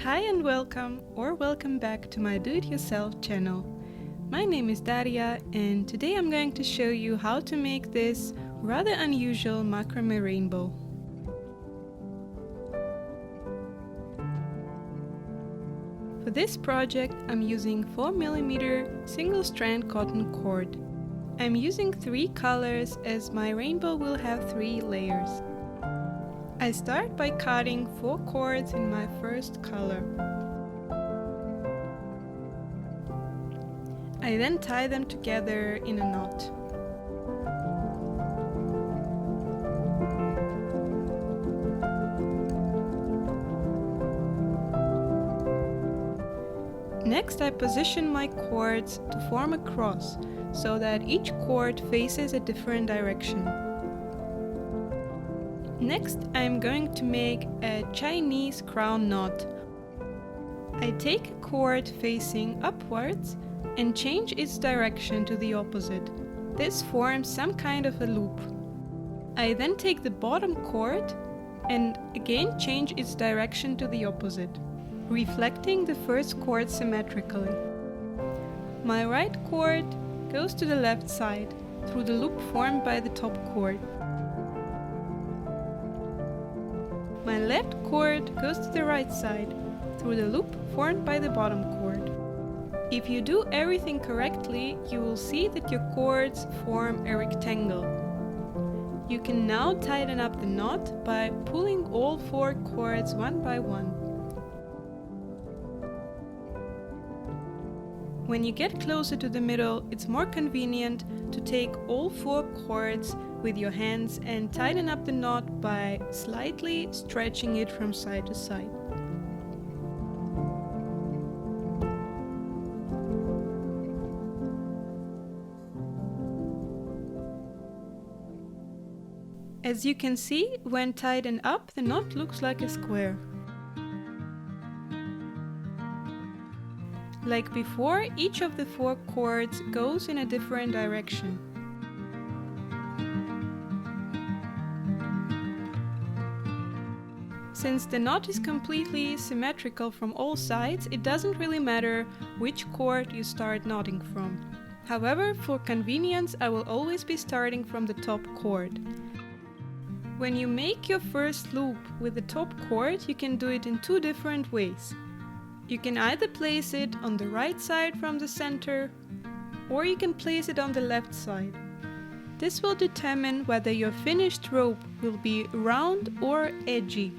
Hi and welcome or welcome back to my do-it-yourself channel. My name is Daria and today I'm going to show you how to make this rather unusual macrame rainbow. For this project I'm using 4mm single strand cotton cord. I'm using 3 colors as my rainbow will have 3 layers. I start by cutting 4 cords in my first color. I then tie them together in a knot. Next, I position my cords to form a cross so that each cord faces a different direction. Next, I am going to make a Chinese crown knot. I take a cord facing upwards and change its direction to the opposite. This forms some kind of a loop. I then take the bottom cord and again change its direction to the opposite, reflecting the first cord symmetrically. My right cord goes to the left side through the loop formed by the top cord. My left cord goes to the right side through the loop formed by the bottom cord. If you do everything correctly, you will see that your cords form a rectangle. You can now tighten up the knot by pulling all 4 cords one by one. When you get closer to the middle, it's more convenient to take all 4 cords with your hands and tighten up the knot by slightly stretching it from side to side. As you can see, when tightened up, the knot looks like a square. Like before, each of the 4 cords goes in a different direction. Since the knot is completely symmetrical from all sides, it doesn't really matter which cord you start knotting from. However, for convenience, I will always be starting from the top cord. When you make your first loop with the top cord, you can do it in 2 different ways. You can either place it on the right side from the center, or you can place it on the left side. This will determine whether your finished rope will be round or edgy,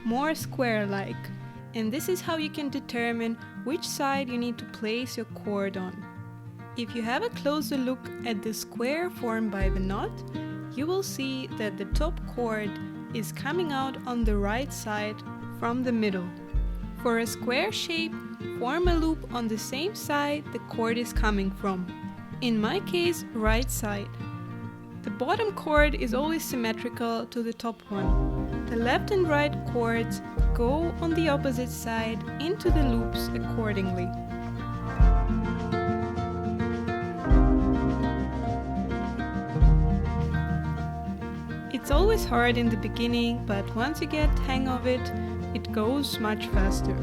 more square-like, and this is how you can determine which side you need to place your cord on. If you have a closer look at the square formed by the knot, you will see that the top cord is coming out on the right side from the middle. For a square shape, form a loop on the same side the cord is coming from. In my case, right side. The bottom cord is always symmetrical to the top one. The left and right cords go on the opposite side into the loops accordingly. It's always hard in the beginning, but once you get the hang of it, it goes much faster.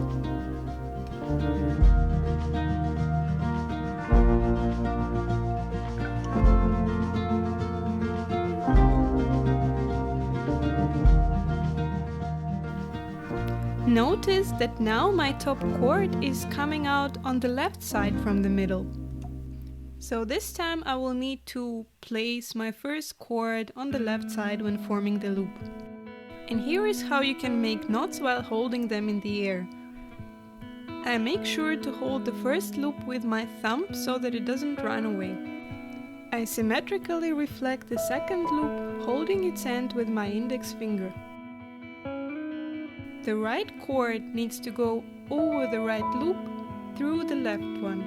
Notice that now my top cord is coming out on the left side from the middle. So this time I will need to place my first cord on the left side when forming the loop. And here is how you can make knots while holding them in the air. I make sure to hold the first loop with my thumb so that it doesn't run away. I symmetrically reflect the second loop, holding its end with my index finger. The right cord needs to go over the right loop through the left one.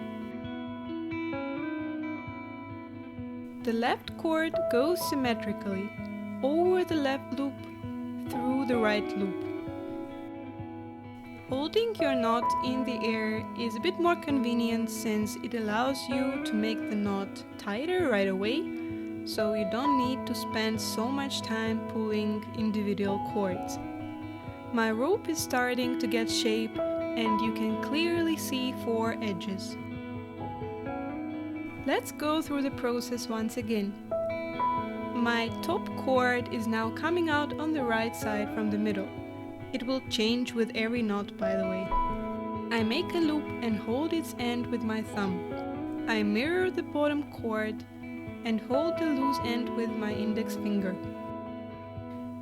The left cord goes symmetrically over the left loop through the right loop. Holding your knot in the air is a bit more convenient since it allows you to make the knot tighter right away, so you don't need to spend so much time pulling individual cords. My rope is starting to get shape and you can clearly see 4 edges. Let's go through the process once again. My top cord is now coming out on the right side from the middle. It will change with every knot, by the way. I make a loop and hold its end with my thumb. I mirror the bottom cord and hold the loose end with my index finger.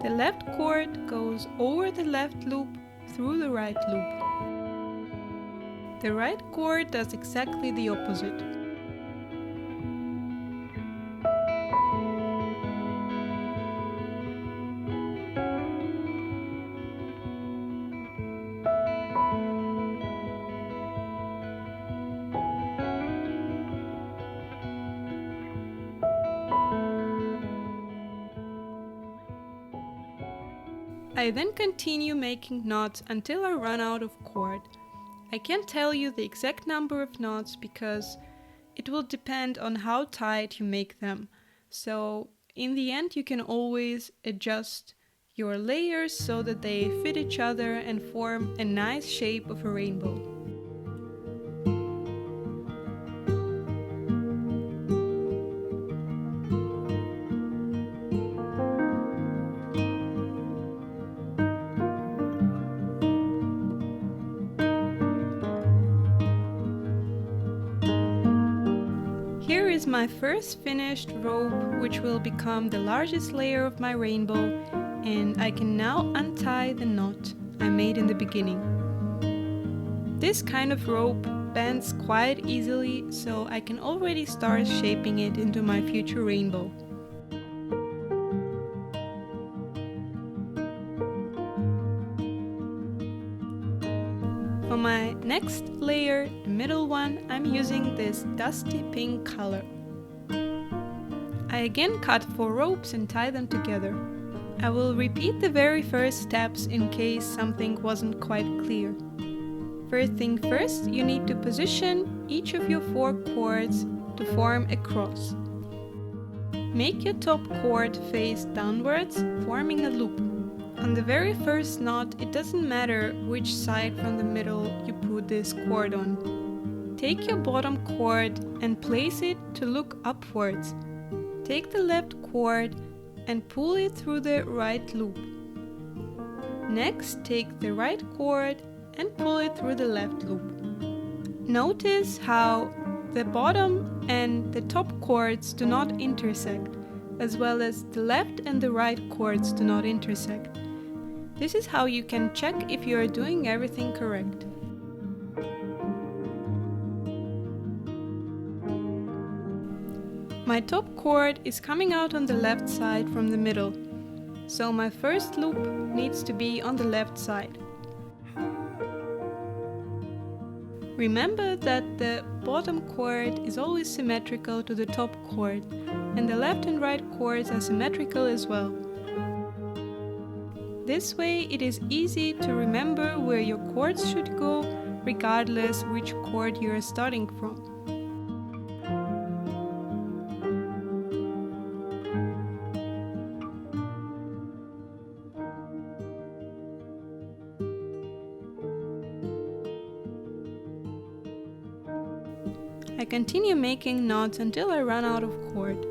The left cord goes over the left loop through the right loop. The right cord does exactly the opposite. I then continue making knots until I run out of cord. I can't tell you the exact number of knots because it will depend on how tight you make them. So in the end you can always adjust your layers so that they fit each other and form a nice shape of a rainbow. Here is my first finished rope, which will become the largest layer of my rainbow, and I can now untie the knot I made in the beginning. This kind of rope bends quite easily, so I can already start shaping it into my future rainbow. For my next layer, the middle one, I'm using this dusty pink color. I again cut 4 ropes and tie them together. I will repeat the very first steps in case something wasn't quite clear. First thing first, you need to position each of your 4 cords to form a cross. Make your top cord face downwards, forming a loop. On the very first knot, it doesn't matter which side from the middle you put this cord on. Take your bottom cord and place it to look upwards. Take the left cord and pull it through the right loop. Next, take the right cord and pull it through the left loop. Notice how the bottom and the top cords do not intersect, as well as the left and the right cords do not intersect. This is how you can check if you are doing everything correct. My top cord is coming out on the left side from the middle, so my first loop needs to be on the left side. Remember that the bottom cord is always symmetrical to the top cord, and the left and right cords are symmetrical as well. This way it is easy to remember where your cords should go, regardless which cord you are starting from. I continue making knots until I run out of cord.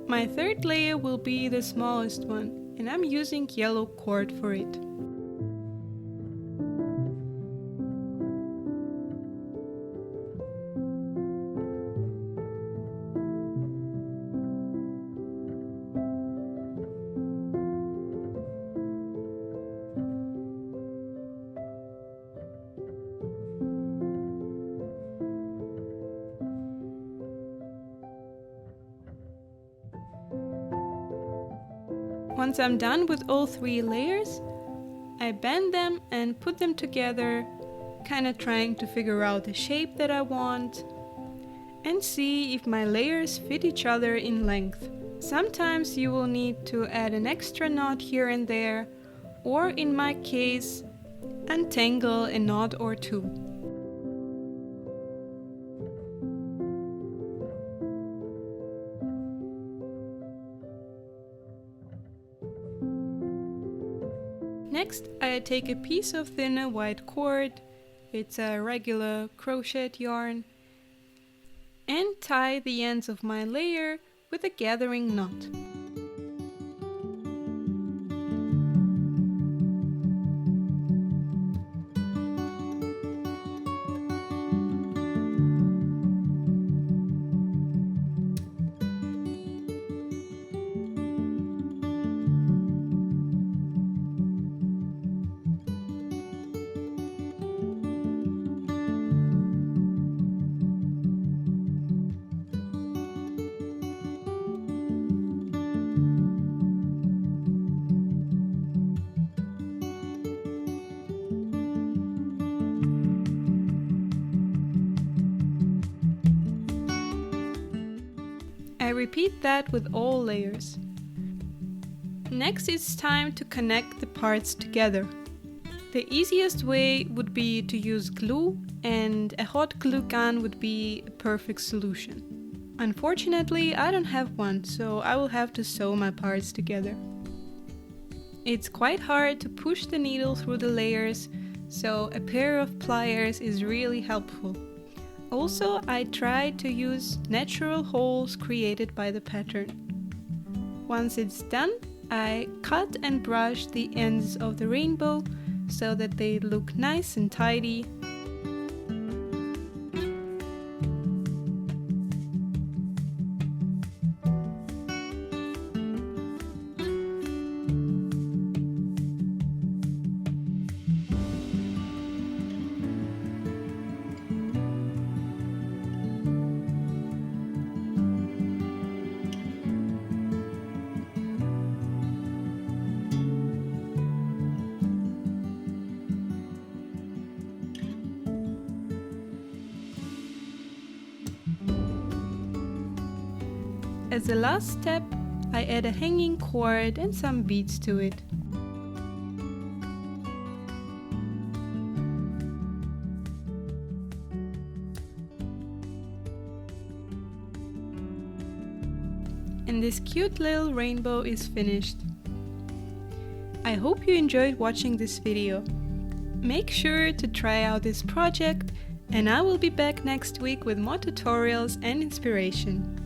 My third layer will be the smallest one, and I'm using yellow cord for it. Once I'm done with all 3 layers, I bend them and put them together, kinda trying to figure out the shape that I want and see if my layers fit each other in length. Sometimes you will need to add an extra knot here and there, or in my case, untangle a knot or 2. Next, I take a piece of thinner white cord, it's a regular crochet yarn, and tie the ends of my layer with a gathering knot. I repeat that with all layers. Next it's time to connect the parts together. The easiest way would be to use glue, and a hot glue gun would be a perfect solution. Unfortunately, I don't have one, so I will have to sew my parts together. It's quite hard to push the needle through the layers, so a pair of pliers is really helpful. Also, I tried to use natural holes created by the pattern. Once it's done, I cut and brush the ends of the rainbow so that they look nice and tidy. As a last step, I add a hanging cord and some beads to it. And this cute little rainbow is finished. I hope you enjoyed watching this video. Make sure to try out this project, and I will be back next week with more tutorials and inspiration.